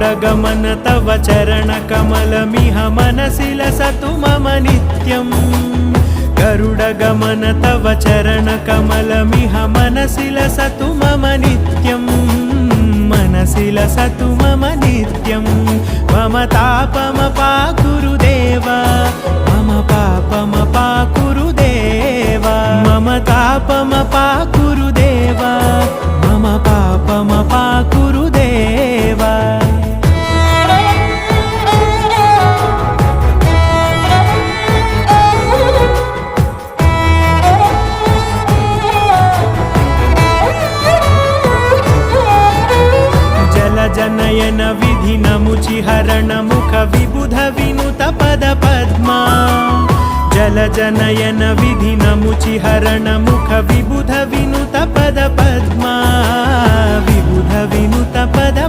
गरुडगमन तव चरणकमलमिह मनसि लसतु मम नित्यम् गरुडगमन तव चरणकमलमिह मनसि लसतु मम नित्यम् मनसि लसतु मम नित्यम् मम तापमपाकुरु देव मम पापमपाकुरु देव मम तापमपाकुरु देव मम पापमपाकुरु देव जनयन विधि नमुचिहरण मुख विबुध विनुत पद पद्मा जल जनयन विधि नमुचिहरण मुख विबुध विनुत पद पद्मा विबुध विनुत पद